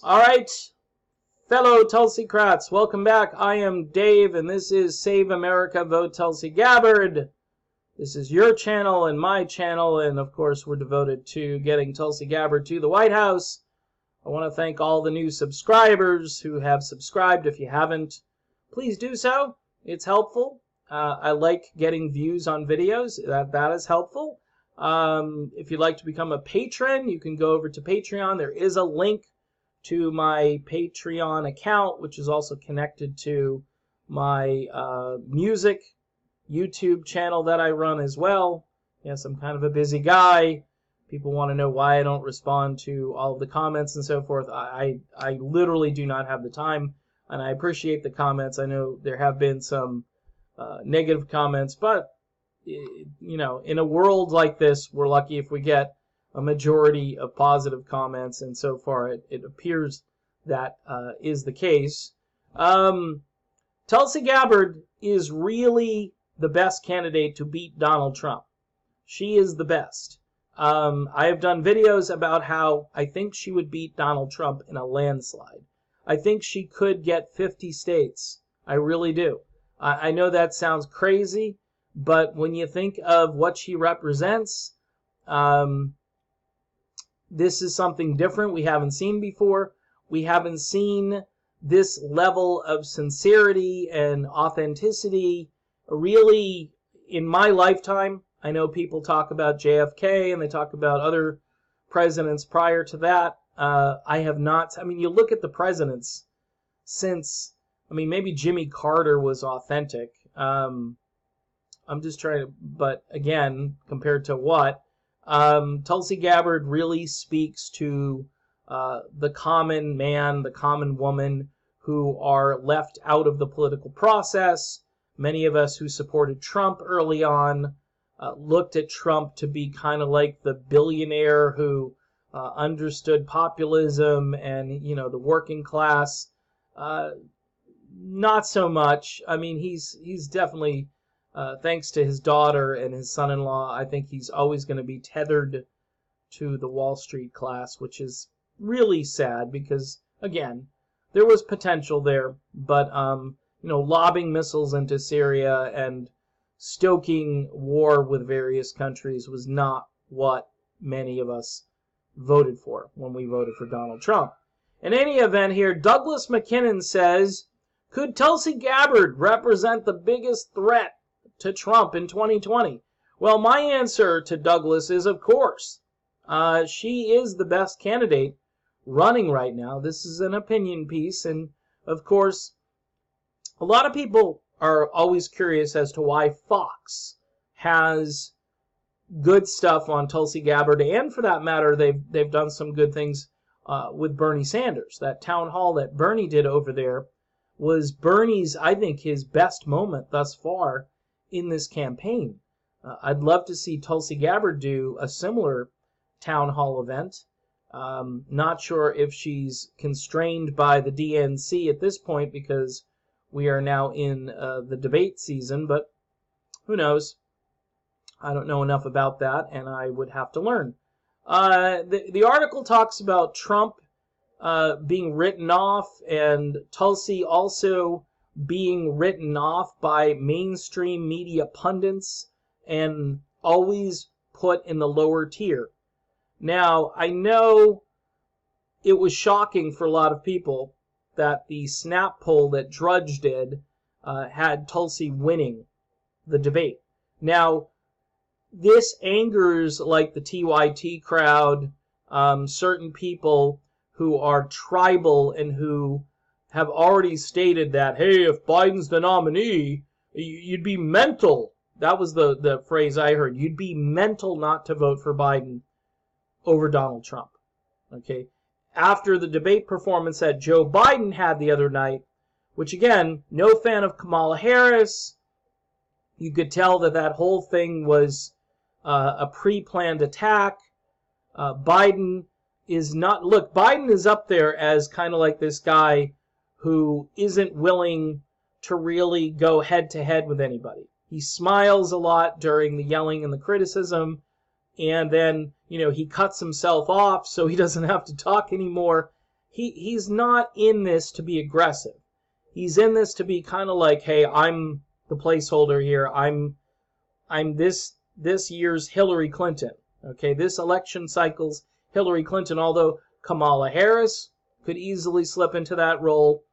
All right, fellow Tulsi-crats, welcome back. I am Dave, and this is Save America, Vote Tulsi Gabbard. This is your channel and my channel, and of course we're devoted to getting Tulsi Gabbard to the White House. I want to thank all the new subscribers who have subscribed. If you haven't, please do so. It's helpful. I like getting views on videos. That is helpful. If you'd like to become a patron, you can go over to Patreon. There is a link to my Patreon account, which is also connected to my music YouTube channel that I run as well. Yes, I'm kind of a busy guy. People want to know why I don't respond to all of the comments and so forth. I literally do not have the time, and I appreciate the comments. I know there have been some negative comments, but you know, in a world like this, we're lucky if we get a majority of positive comments, and so far it appears that is the case. Tulsi Gabbard is really the best candidate to beat Donald Trump. She is the best. I have done videos about how I think she would beat Donald Trump in a landslide. I think she could get 50 states. I really do. I know that sounds crazy, but when you think of what she represents, this is something different we haven't seen before. We haven't seen this level of sincerity and authenticity really in my lifetime. I know people talk about JFK and they talk about other presidents prior to that. I have not. I mean, you look at the presidents since, I mean, maybe Jimmy Carter was authentic. I'm just trying to, but again, compared to what? Tulsi Gabbard really speaks to the common man, the common woman who are left out of the political process. Many of us who supported Trump early on looked at Trump to be kind of like the billionaire who understood populism and, you know, the working class. Not so much. I mean, he's definitely, thanks to his daughter and his son-in-law, I think he's always going to be tethered to the Wall Street class, which is really sad because, again, there was potential there, but, you know, lobbing missiles into Syria and stoking war with various countries was not what many of us voted for when we voted for Donald Trump. In any event here, Douglas McKinnon says, could Tulsi Gabbard represent the biggest threat to Trump in 2020? Well, my answer to Douglas is, of course. She is the best candidate running right now. This is an opinion piece, and of course, a lot of people are always curious as to why Fox has good stuff on Tulsi Gabbard, and for that matter, they've done some good things with Bernie Sanders. That town hall that Bernie did over there was Bernie's, I think, his best moment thus far in this campaign. I'd love to see Tulsi Gabbard do a similar town hall event. Not sure if she's constrained by the DNC at this point because we are now in the debate season, but who knows? I don't know enough about that, and I would have to learn. The article talks about Trump being written off, and Tulsi also being written off by mainstream media pundits and always put in the lower tier. Now, I know it was shocking for a lot of people that the snap poll that Drudge did had Tulsi winning the debate. Now, this angers like the TYT crowd, certain people who are tribal and who have already stated that, hey, if Biden's the nominee, you'd be mental. That was the phrase I heard. You'd be mental not to vote for Biden over Donald Trump. Okay? After the debate performance that Joe Biden had the other night, which again, no fan of Kamala Harris, you could tell that that whole thing was a pre-planned attack. Biden is not, look, Biden is up there as kind of like this guy who isn't willing to really go head-to-head with anybody. He smiles a lot during the yelling and the criticism, and then, you know, he cuts himself off so he doesn't have to talk anymore. he's not in this to be aggressive. He's in this to be kind of like, hey, I'm the placeholder here. I'm this year's Hillary Clinton. Okay, this election cycle's Hillary Clinton, although Kamala Harris could easily slip into that role.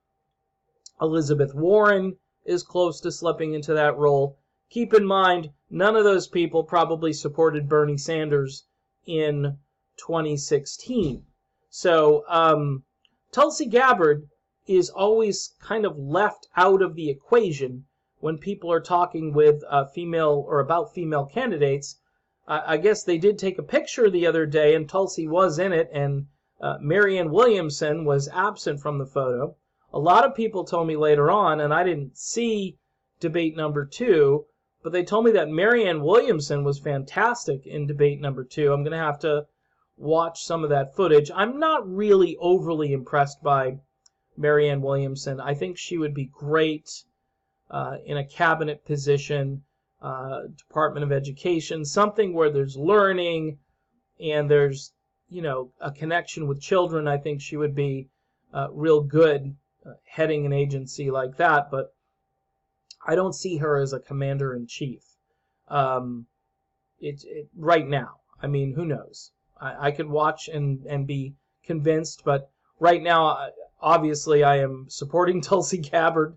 Elizabeth Warren is close to slipping into that role. Keep in mind, none of those people probably supported Bernie Sanders in 2016. So Tulsi Gabbard is always kind of left out of the equation when people are talking with female or about female candidates. I guess they did take a picture the other day, and Tulsi was in it, and Marianne Williamson was absent from the photo. A lot of people told me later on, and I didn't see debate number 2, but they told me that Marianne Williamson was fantastic in debate number 2. I'm going to have to watch some of that footage. I'm not really overly impressed by Marianne Williamson. I think she would be great in a cabinet position, Department of Education, something where there's learning and there's, a connection with children. I think she would be real good heading an agency like that, but I don't see her as a commander-in-chief right now. I mean, who knows? I could watch and be convinced, but right now, obviously, I am supporting Tulsi Gabbard.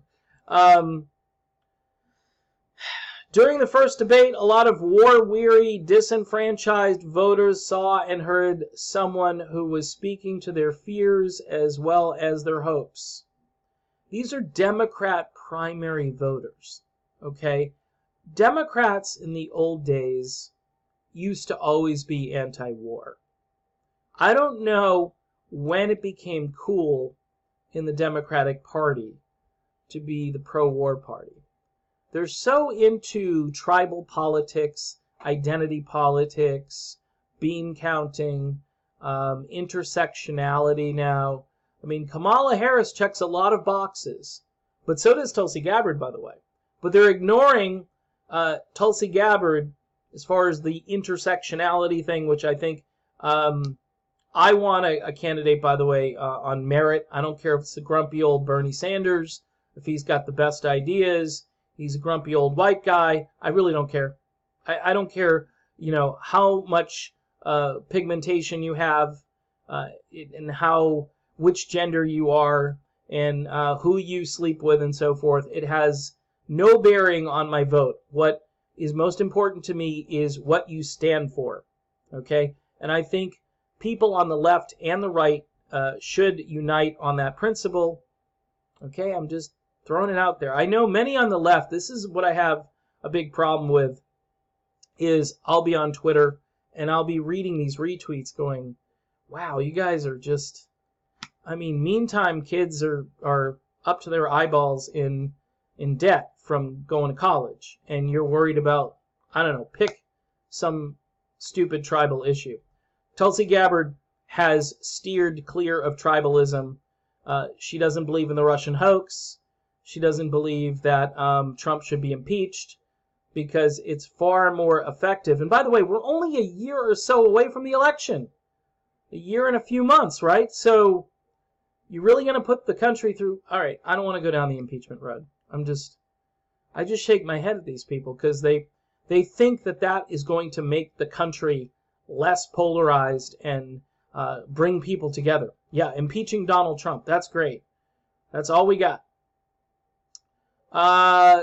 During the first debate, a lot of war-weary, disenfranchised voters saw and heard someone who was speaking to their fears as well as their hopes. These are Democrat primary voters, okay? Democrats in the old days used to always be anti-war. I don't know when it became cool in the Democratic Party to be the pro-war party. They're so into tribal politics, identity politics, bean counting, intersectionality now. I mean, Kamala Harris checks a lot of boxes, but so does Tulsi Gabbard, by the way. But they're ignoring Tulsi Gabbard as far as the intersectionality thing, which I think I want a candidate, by the way, on merit. I don't care if it's a grumpy old Bernie Sanders, if he's got the best ideas. He's a grumpy old white guy. I really don't care. I don't care, how much pigmentation you have, and which gender you are, and who you sleep with, and so forth. It has no bearing on my vote. What is most important to me is what you stand for. Okay? And I think people on the left and the right should unite on that principle. Okay? I'm just throwing it out there. I know many on the left, this is what I have a big problem with, is I'll be on Twitter and I'll be reading these retweets going, wow, you guys are just, meantime kids are up to their eyeballs in debt from going to college, and you're worried about, pick some stupid tribal issue. Tulsi Gabbard has steered clear of tribalism. She doesn't believe in the Russian hoax. She doesn't believe that Trump should be impeached because it's far more effective. And by the way, we're only a year or so away from the election. A year and a few months, right? So you're really going to put the country through... All right, I don't want to go down the impeachment road. I just shake my head at these people because they think that is going to make the country less polarized and bring people together. Yeah, impeaching Donald Trump, that's great. That's all we got.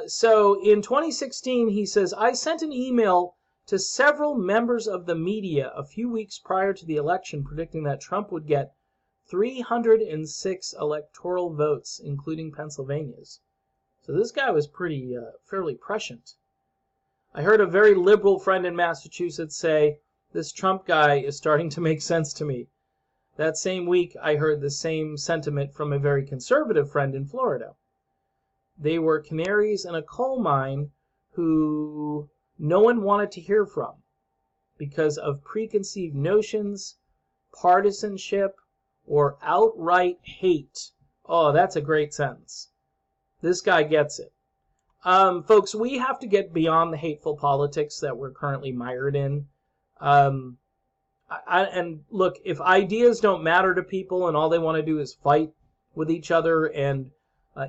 So in 2016, he says, I sent an email to several members of the media a few weeks prior to the election predicting that Trump would get 306 electoral votes, including Pennsylvania's. So this guy was fairly prescient. I heard a very liberal friend in Massachusetts say, this Trump guy is starting to make sense to me. That same week, I heard the same sentiment from a very conservative friend in Florida. They were canaries in a coal mine who no one wanted to hear from because of preconceived notions, partisanship, or outright hate. Oh, that's a great sentence. This guy gets it. Folks, we have to get beyond the hateful politics that we're currently mired in. And look, if ideas don't matter to people and all they want to do is fight with each other and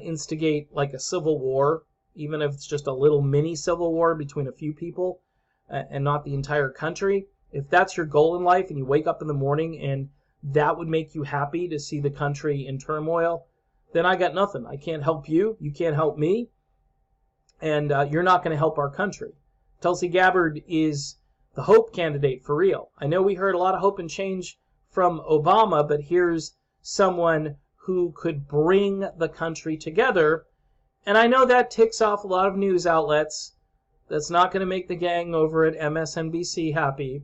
instigate like a civil war, even if it's just a little mini civil war between a few people and not the entire country, if that's your goal in life and you wake up in the morning and that would make you happy to see the country in turmoil, then I got nothing. I can't help you. You can't help me. And you're not going to help our country. Tulsi Gabbard is the hope candidate for real. I know we heard a lot of hope and change from Obama, but here's someone who could bring the country together. And I know that ticks off a lot of news outlets. That's not going to make the gang over at MSNBC happy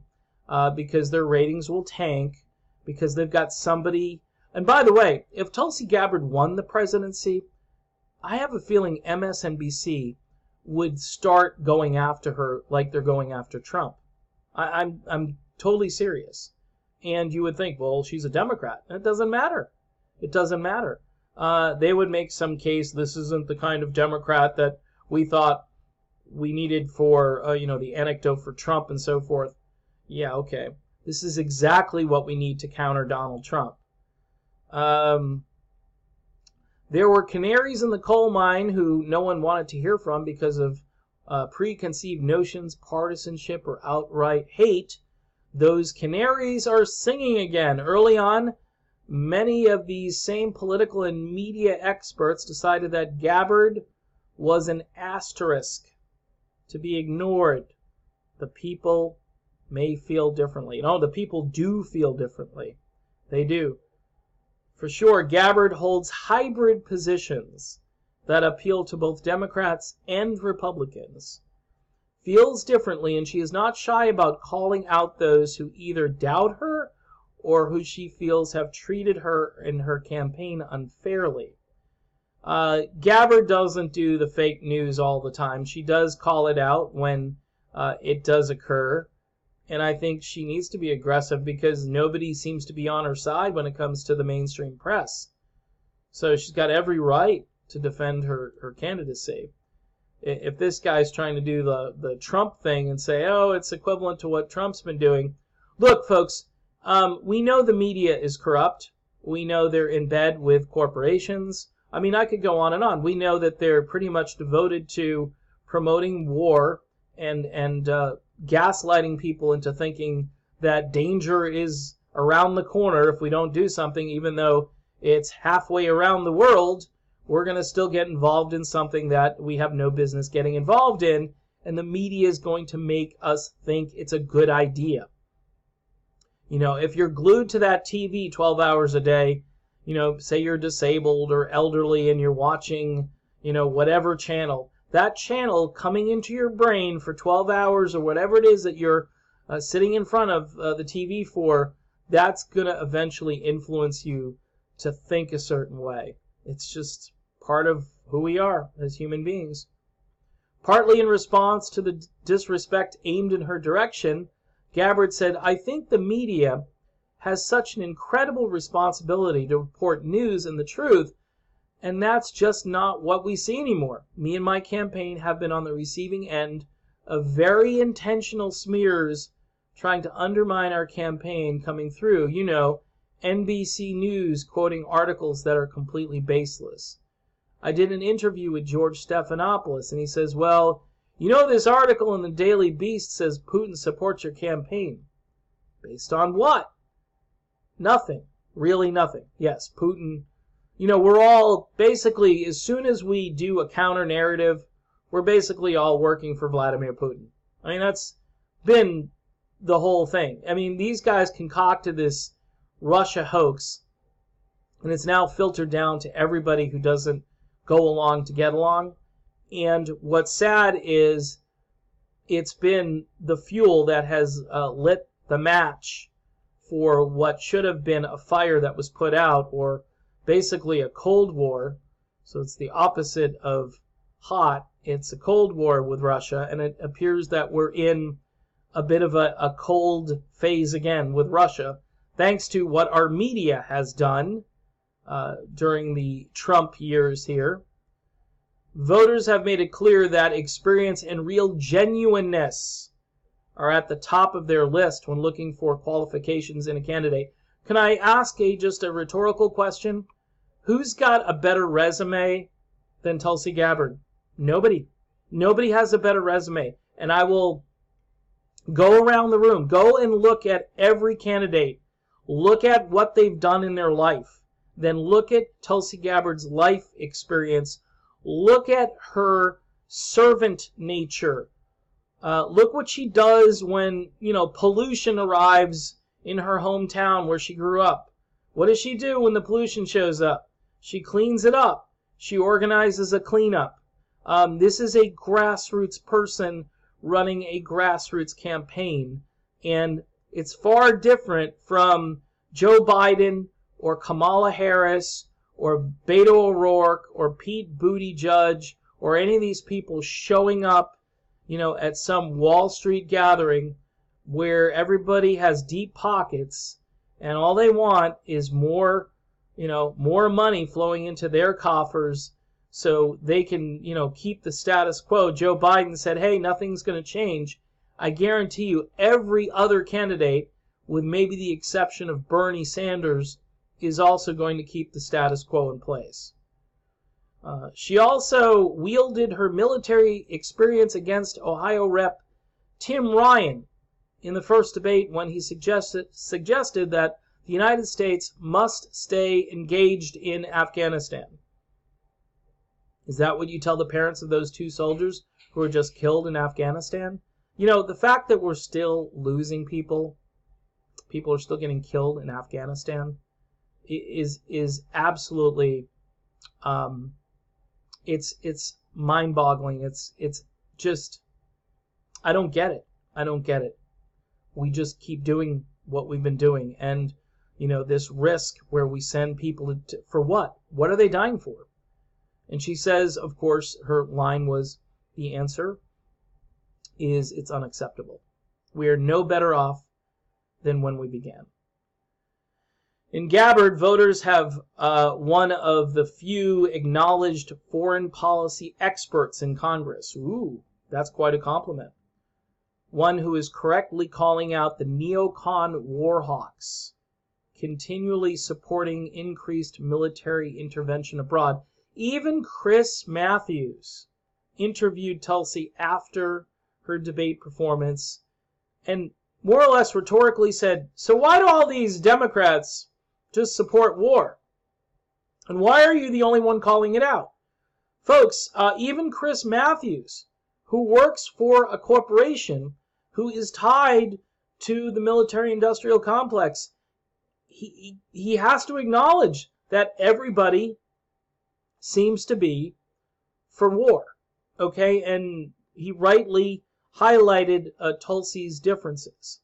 because their ratings will tank because they've got somebody. And by the way, if Tulsi Gabbard won the presidency, I have a feeling MSNBC would start going after her like they're going after Trump. I'm totally serious. And you would think, well, she's a Democrat. It doesn't matter. It doesn't matter. They would make some case this isn't the kind of Democrat that we thought we needed for, the anecdote for Trump and so forth. Yeah, okay. This is exactly what we need to counter Donald Trump. There were canaries in the coal mine who no one wanted to hear from because of preconceived notions, partisanship, or outright hate. Those canaries are singing again. Early on, many of these same political and media experts decided that Gabbard was an asterisk to be ignored. The people may feel differently. No, the people do feel differently. They do. For sure, Gabbard holds hybrid positions that appeal to both Democrats and Republicans. Feels differently, and she is not shy about calling out those who either doubt her or who she feels have treated her in her campaign unfairly. Gabbard doesn't do the fake news all the time. She does call it out when it does occur. And I think she needs to be aggressive because nobody seems to be on her side when it comes to the mainstream press. So she's got every right to defend her candidacy. If this guy's trying to do the Trump thing and say, oh, it's equivalent to what Trump's been doing. Look, folks, we know the media is corrupt. We know they're in bed with corporations. I mean, I could go on and on. We know that they're pretty much devoted to promoting war and gaslighting people into thinking that danger is around the corner if we don't do something, even though it's halfway around the world. We're going to still get involved in something that we have no business getting involved in, and the media is going to make us think it's a good idea. If you're glued to that TV 12 hours a day, say you're disabled or elderly and you're watching, whatever channel, that channel coming into your brain for 12 hours or whatever it is that you're sitting in front of the TV for, that's going to eventually influence you to think a certain way. It's just part of who we are as human beings. Partly in response to the disrespect aimed in her direction, Gabbard said, I think the media has such an incredible responsibility to report news and the truth, and that's just not what we see anymore. Me and my campaign have been on the receiving end of very intentional smears trying to undermine our campaign coming through. NBC News quoting articles that are completely baseless. I did an interview with George Stephanopoulos, and he says, well, this article in the Daily Beast says Putin supports your campaign. Based on what? Nothing. Really nothing. Yes, Putin. We're all basically, as soon as we do a counter narrative, we're basically all working for Vladimir Putin. I mean, that's been the whole thing. I mean, these guys concocted this Russia hoax, and it's now filtered down to everybody who doesn't go along to get along. And what's sad is it's been the fuel that has lit the match for what should have been a fire that was put out, or basically a Cold War. So it's the opposite of hot. It's a Cold War with Russia, and it appears that we're in a bit of a cold phase again with Russia, thanks to what our media has done during the Trump years here. Voters have made it clear that experience and real genuineness are at the top of their list when looking for qualifications in a candidate. Can I ask just a rhetorical question? Who's got a better resume than Tulsi Gabbard? Nobody. Nobody has a better resume. And I will go around the room. Go and look at every candidate. Look at what they've done in their life. Then look at Tulsi Gabbard's life experience. Look at her servant nature. Look what she does when, pollution arrives in her hometown where she grew up. What does she do when the pollution shows up? She cleans it up. She organizes a cleanup. This is a grassroots person running a grassroots campaign. And it's far different from Joe Biden or Kamala Harris or Beto O'Rourke or Pete Buttigieg or any of these people showing up, at some Wall Street gathering where everybody has deep pockets and all they want is more money flowing into their coffers so they can, keep the status quo. Joe Biden said, hey, nothing's going to change. I guarantee you every other candidate, with maybe the exception of Bernie Sanders, is also going to keep the status quo in place. She also wielded her military experience against Ohio Rep. Tim Ryan in the first debate when he suggested that the United States must stay engaged in Afghanistan. Is that what you tell the parents of those 2 soldiers who were just killed in Afghanistan? The fact that we're still losing people are still getting killed in Afghanistan, is absolutely, it's mind-boggling. It's just, I don't get it. We just keep doing what we've been doing, and this risk where we send people for what? What are they dying for? And she says, of course, her line was, the answer is it's unacceptable. We are no better off than when we began. In Gabbard, voters have one of the few acknowledged foreign policy experts in Congress. Ooh, that's quite a compliment. One who is correctly calling out the neocon warhawks, continually supporting increased military intervention abroad. Even Chris Matthews interviewed Tulsi after her debate performance and more or less rhetorically said, so why do all these Democrats just support war? And why are you the only one calling it out? Folks, even Chris Matthews, who works for a corporation who is tied to the military-industrial complex, he has to acknowledge that everybody seems to be for war, okay? And he rightly highlighted Tulsi's differences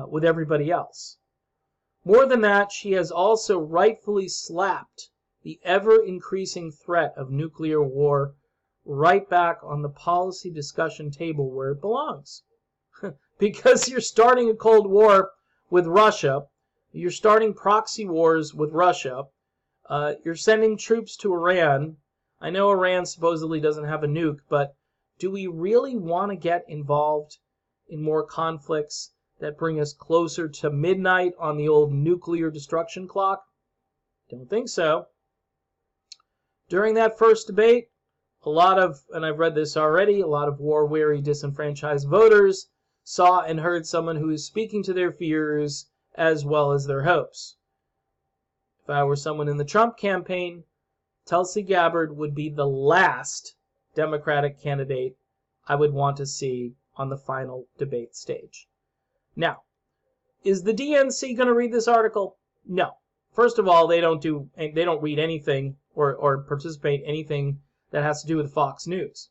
with everybody else. More than that, she has also rightfully slapped the ever-increasing threat of nuclear war right back on the policy discussion table where it belongs. Because you're starting a Cold War with Russia, you're starting proxy wars with Russia, you're sending troops to Iran. I know Iran supposedly doesn't have a nuke, but do we really want to get involved in more conflicts that bring us closer to midnight on the old nuclear destruction clock? Don't think so. During that first debate, a lot of, and I've read this already, a lot of war-weary, disenfranchised voters saw and heard someone who is speaking to their fears as well as their hopes. If I were someone in the Trump campaign, Tulsi Gabbard would be the last Democratic candidate I would want to see on the final debate stage. Now, is the DNC going to read this article? No. First of all, they don't read anything or participate in anything that has to do with Fox News.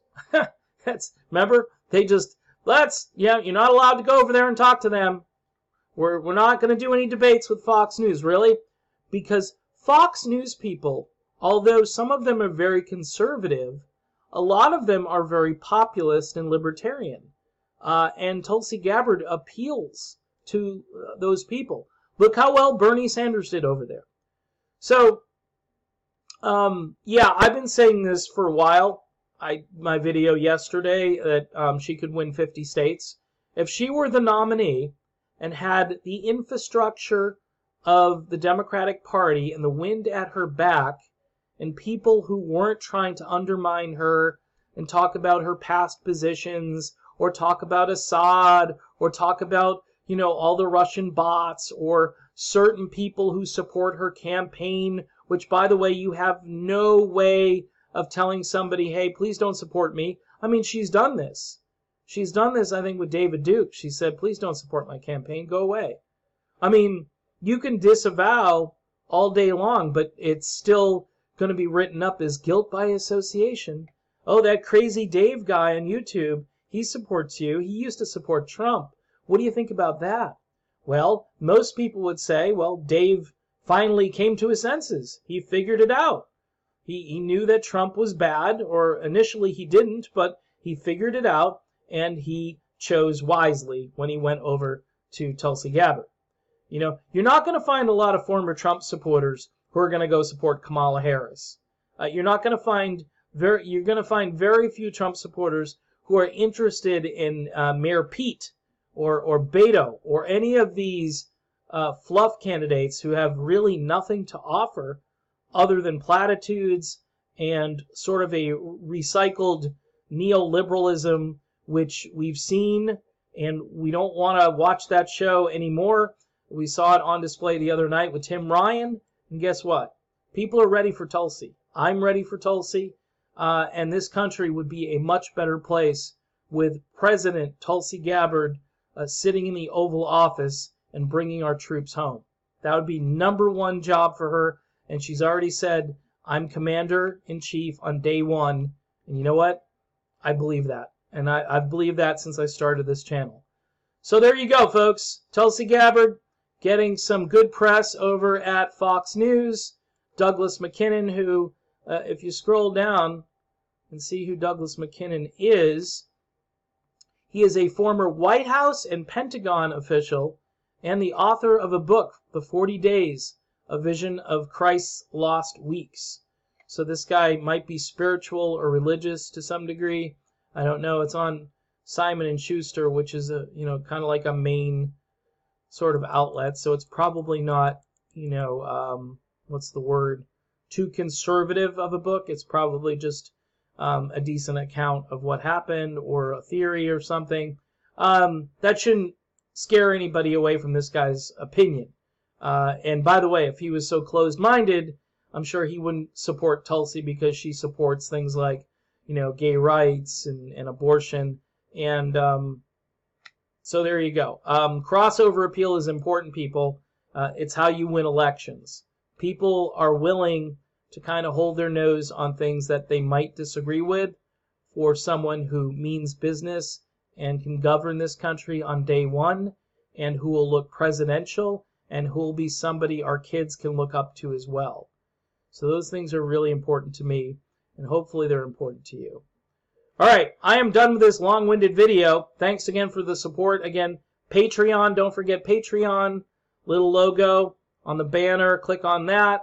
Remember, they just, you're not allowed to go over there and talk to them. We're not going to do any debates with Fox News, really? Because Fox News people, although some of them are very conservative, a lot of them are very populist and libertarian. And Tulsi Gabbard appeals to those people. Look how well Bernie Sanders did over there. So, I've been saying this for a while. My video yesterday that she could win 50 states. if she were the nominee and had the infrastructure of the Democratic Party and the wind at her back and people who weren't trying to undermine her and talk about her past positions or talk about Assad or talk about, all the Russian bots or certain people who support her campaign, which, by the way, you have no way of telling somebody, hey, please don't support me. I mean, she's done this. She's done this, I think, with David Duke. She said, please don't support my campaign. Go away. I mean, you can disavow all day long, but it's still going to be written up as guilt by association. Oh, that crazy Dave guy on YouTube, he supports you. He used to support Trump. What do you think about that? Well, most people would say, well, Dave finally came to his senses. He figured it out. He knew that Trump was bad, or initially he didn't, but he figured it out, and he chose wisely when he went over to Tulsi Gabbard. You're not going to find a lot of former Trump supporters who are going to go support Kamala Harris. You're going to find very few Trump supporters who are interested in Mayor Pete or Beto or any of these fluff candidates who have really nothing to offer other than platitudes and sort of a recycled neoliberalism, which we've seen, and we don't want to watch that show anymore. We saw it on display the other night with Tim Ryan, and guess what? People are ready for Tulsi. I'm ready for Tulsi, and this country would be a much better place with President Tulsi Gabbard sitting in the Oval Office and bringing our troops home. That would be number one job for her, and she's already said, I'm Commander-in-Chief on day one, and you know what? I believe that, and I've believed that since I started this channel. So there you go, folks. Tulsi Gabbard getting some good press over at Fox News. Douglas McKinnon, who, if you scroll down and see who Douglas McKinnon is, he is a former White House and Pentagon official and the author of a book, The 40 Days, A Vision of Christ's Lost Weeks. So this guy might be spiritual or religious to some degree. I don't know. It's on Simon & Schuster, which is a, kind of like a main sort of outlet. So it's probably not, what's the word, too conservative of a book. It's probably just a decent account of what happened or a theory or something. That shouldn't scare anybody away from this guy's opinion. And by the way, if he was so closed-minded, I'm sure he wouldn't support Tulsi because she supports things like, gay rights and abortion. And so there you go. Crossover appeal is important, people. It's how you win elections. People are willing to kind of hold their nose on things that they might disagree with for someone who means business and can govern this country on day one and who will look presidential and who will be somebody our kids can look up to as well. So those things are really important to me, and hopefully they're important to you. All right, I am done with this long-winded video. Thanks again for the support. Again, Patreon, don't forget Patreon, little logo on the banner. Click on that.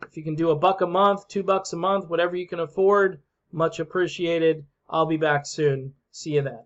If you can do $1 a month, $2 a month, whatever you can afford, much appreciated. I'll be back soon. See you then.